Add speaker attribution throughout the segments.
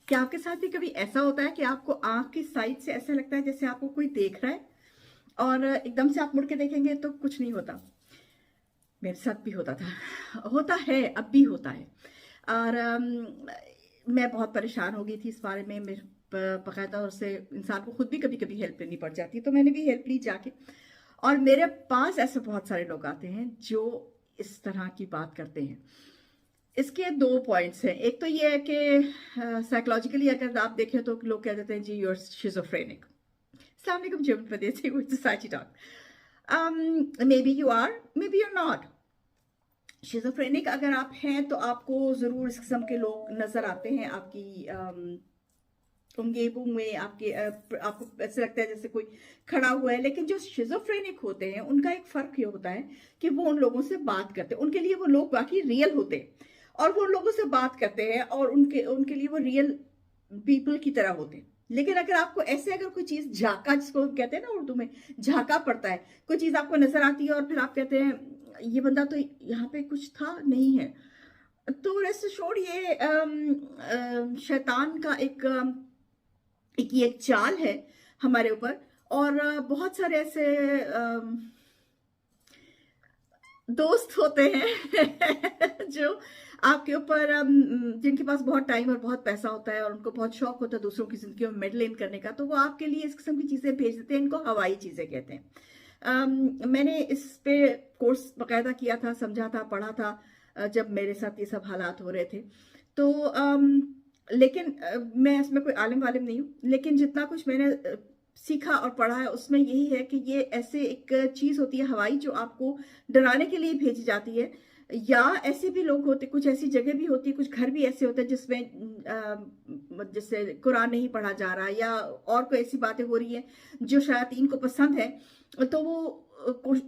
Speaker 1: क्या आपके साथ भी कभी ऐसा होता है कि आपको आंख की साइड से ऐसा लगता है जैसे आपको कोई देख रहा है और एकदम से आप मुड़ के देखेंगे तो कुछ नहीं होता? मेरे साथ भी होता था, होता है, अब भी होता है। और मैं बहुत परेशान हो गई थी इस बारे में। मेरे बकायदा उससे इंसान को खुद भी कभी कभी हेल्प लेनी पड़ जाती है, तो मैंने भी हेल्प ली जाके। और मेरे पास ऐसे बहुत सारे लोग आते हैं जो इस तरह की बात करते हैं। इसके दो पॉइंट्स हैं। एक तो ये है कि साइकोलॉजिकली अगर आप देखें तो लोग कह देते हैं जी यू आर शिजोफ्रेनिक। अस्सलाम वालेकुम जी, Pradesh society talk. May be you are, may be you are not. Schizophrenic अगर आप हैं तो आपको जरूर इस किस्म के लोग नजर आते हैं आपकी उंगेबू में, आपको ऐसा लगता है जैसे कोई खड़ा हुआ है। लेकिन जो शिजोफ्रेनिक होते हैं उनका एक फर्क ये होता है कि वो उन लोगों से बात करते हैं, उनके लिए वो लोग बाकी रियल होते हैं और वो उन लोगों से बात करते हैं और उनके उनके लिए वो रियल पीपल की तरह होते हैं। लेकिन अगर आपको ऐसे अगर कोई चीज झाका, जिसको हम कहते हैं ना उर्दू में, झाका पड़ता है, कोई चीज आपको नजर आती है और फिर आप कहते हैं ये बंदा तो यहाँ पे कुछ था नहीं है, तो रेस्ट एश्योर्ड ये शैतान का एक ये एक चाल है हमारे ऊपर। और बहुत सारे ऐसे दोस्त होते हैं जो आपके ऊपर जिनके पास बहुत टाइम और बहुत पैसा होता है और उनको बहुत शौक होता है दूसरों की जिंदगी में मेडल इन करने का, तो वो आपके लिए इस किस्म की चीजें भेज देते हैं। इनको हवाई चीजें कहते हैं। मैंने इस पे कोर्स बकायदा किया था, समझा था, पढ़ा था जब मेरे साथ ये सब हालात हो रहे थे। तो लेकिन मैं इसमें कोई आलिम वालिम नहीं हूँ, लेकिन जितना कुछ मैंने सीखा और पढ़ा है उसमें यही है कि ये ऐसे एक चीज होती है हवाई, जो आपको डराने के लिए भेजी जाती है। या ऐसे भी लोग होते, कुछ ऐसी जगह भी होती है, कुछ घर भी ऐसे होते हैं जिसमें जैसे कुरान नहीं पढ़ा जा रहा या और कोई ऐसी बातें हो रही है जो शयातीन को पसंद है, तो वो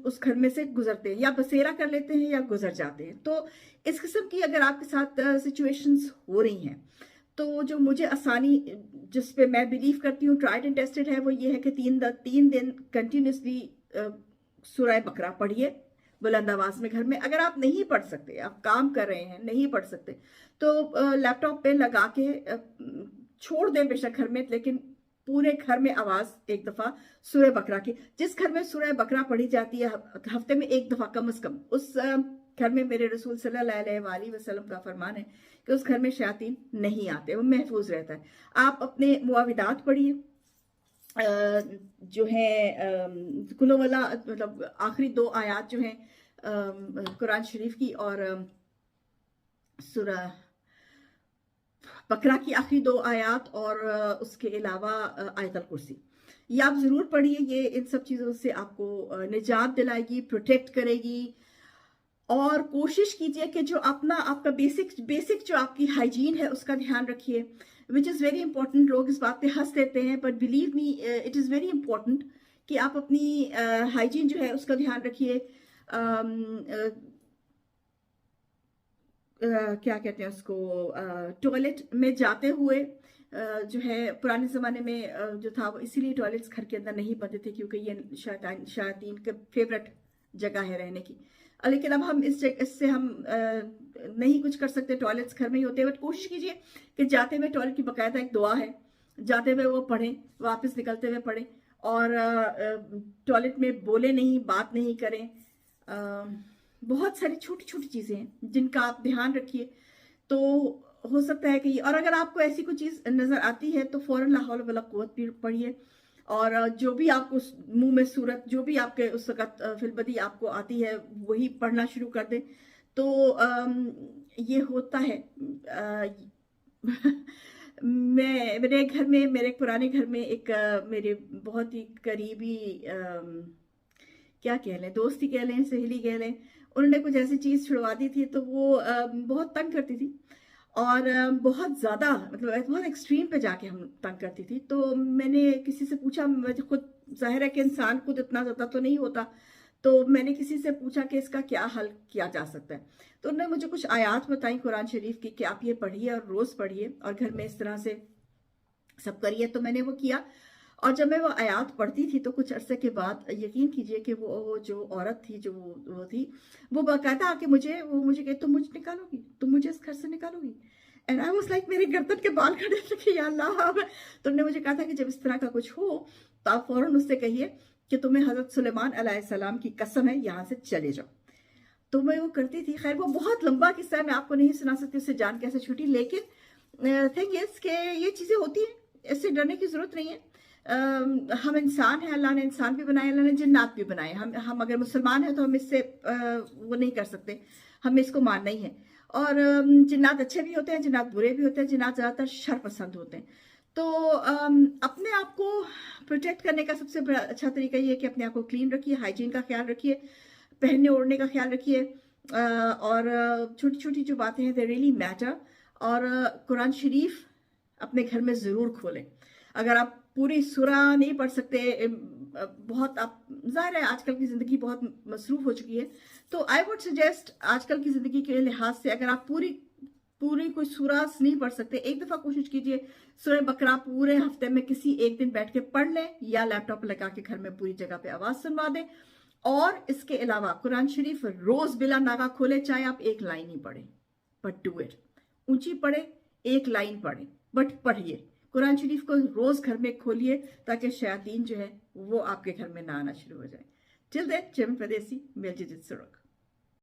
Speaker 1: उस घर में से गुजरते हैं, या बसेरा कर लेते हैं या गुजर जाते हैं। तो इस किस्म की अगर आपके साथ सिचुएशंस हो रही हैं, तो जो मुझे आसानी, जिस पे मैं बिलीव करती हूँ, ट्राइड एंड टेस्टेड है, वो ये है कि 3 दिन कंटिन्यूसली सूरह बकरा पढ़िए बुलंद आवाज में घर में। अगर आप नहीं पढ़ सकते, आप काम कर रहे हैं, नहीं पढ़ सकते, तो लैपटॉप पे लगा के छोड़ दें बेशक घर में, लेकिन पूरे घर में आवाज एक दफा सूरह बकरा की, जिस घर में सूरह बकरा पढ़ी जाती है हफ्ते में एक दफा कम से कम, उस घर में मेरे रसूल सल्लल्लाहु अलैहि वसल्लम का फरमान है कि उस घर में शयातीन नहीं आते, वो महफूज रहता है। आप अपने मुआविदात पढ़िए, जो है कुल वाला, मतलब आखिरी 2 आयात जो हैं कुरान शरीफ की, और सूरह बकरा की आखिरी 2 आयात, और उसके अलावा आयतल कुर्सी, ये आप जरूर पढ़िए। ये इन सब चीजों से आपको निजात दिलाएगी, प्रोटेक्ट करेगी। और कोशिश कीजिए कि जो अपना आपका बेसिक जो आपकी हाइजीन है उसका ध्यान रखिए, विच इज़ वेरी इंपॉर्टेंट। लोग इस बात पे हंस देते हैं, but believe me it is very important कि आप अपनी हाइजीन जो है उसका ध्यान रखिए। क्या कहते हैं उसको, टॉयलेट में जाते हुए जो है पुराने ज़माने में जो था वो इसीलिए टॉयलेट्स घर के अंदर नहीं बनते थे क्योंकि ये शैतान का फेवरेट जगह है रहने की। लेकिन अब हम इससे हम नहीं कुछ कर सकते, टॉयलेट्स घर में ही होते हैं। बट कोशिश कीजिए कि जाते हुए टॉयलेट की बाकायदा एक दुआ है, जाते हुए वो पढ़ें, वापस निकलते हुए पढ़ें, और टॉयलेट में बोले नहीं, बात नहीं करें। बहुत सारी छोटी छोटी चीजें हैं जिनका आप ध्यान रखिए, तो हो सकता है कि। और अगर आपको ऐसी कोई चीज नजर आती है तो फौरन ला हौल वला कुव्वत पढ़िए, और जो भी आपको मुंह में सूरत, जो भी आपके उस वक्त फिलबदी आपको आती है वही पढ़ना शुरू कर दें। तो ये होता है। मेरे घर में, मेरे पुराने घर में एक मेरे बहुत ही करीबी क्या कह लें, दोस्त ही कह लें, सहेली कह लें, उन्होंने कुछ ऐसी चीज छुड़वा दी थी, तो वो बहुत तंग करती थी, और बहुत ज्यादा, मतलब बहुत एक्सट्रीम पे जाके हम तंग करती थी। तो मैंने किसी से पूछा, मुझे खुद जाहिर है कि इंसान खुद इतना ज्यादा तो नहीं होता, तो मैंने किसी से पूछा कि इसका क्या हल किया जा सकता है। तो उन्होंने मुझे कुछ आयात बताई कुरान शरीफ की कि आप ये पढ़िए और रोज पढ़िए और घर में इस तरह से सब करिए। तो मैंने वो किया, और जब मैं वो आयात पढ़ती थी तो कुछ अरसे के बाद यकीन कीजिए कि वो जो औरत थी, जो वो थी, वो बाकायदा आके वो मुझे कहे तुम मुझे निकालोगी, तुम मुझे इस घर से निकालोगी। एंड आई वाज लाइक मेरे गर्दन के बाल खड़े लगे, या अल्लाह। तो उन्होंने मुझे कहा था कि जब इस तरह का कुछ हो तो आप फौरन उससे कहिए कि तुम्हें हजरत सुलेमान अलैहिस्सलाम की कसम है, यहाँ से चले जाओ। तो मैं वो करती थी। खैर वो बहुत लंबा किस्सा है, मैं आपको नहीं सुना सकती उससे जान कैसे छूटी, लेकिन थिंग इज के ये चीज़ें होती हैं, इससे डरने की ज़रूरत नहीं है। हम इंसान हैं, अल्लाह ने इंसान भी बनाए, अल्लाह ने जिन्नात भी बनाए। हम अगर मुसलमान हैं तो हम इससे वो नहीं कर सकते, हमें इसको मानना ही है। और जिन्नात अच्छे भी होते हैं, जिन्नात बुरे भी होते हैं, जिन्नात ज़्यादातर शर पसंद होते हैं। तो अपने आप को प्रोटेक्ट करने का सबसे बड़ा अच्छा तरीका ये है कि अपने आप को क्लीन रखिए, हाइजीन का ख्याल रखिए, पहनने ओढ़ने का ख्याल रखिए, और छोटी छोटी जो बातें हैं दे रियली मैटर। और कुरान शरीफ अपने घर में ज़रूर खोलें। अगर आप पूरी सूरा नहीं पढ़ सकते, बहुत आप, ज़ाहिर है आजकल की ज़िंदगी बहुत मसरूफ़ हो चुकी है, तो आई वुड सजेस्ट आजकल की ज़िंदगी के लिहाज से अगर आप पूरी पूरी कोई सूरा नहीं पढ़ सकते, एक दफ़ा कोशिश कीजिए सूरह बकरा पूरे हफ्ते में किसी एक दिन बैठ के पढ़ लें, या लैपटॉप लगा के घर में पूरी जगह पे आवाज़ सुनवा दें। और इसके अलावा कुरान शरीफ रोज बिला नागा खोले, चाहे आप एक लाइन ही पढ़े, बट डू इट। ऊंची पढ़े, एक लाइन पढ़े, बट पढ़िए। कुरान शरीफ को रोज घर में खोलिए ताकि शयातीन जो है वो आपके घर में ना आना शुरू हो जाए। टिल देन, जय परदेसी, मेल जित सुरख।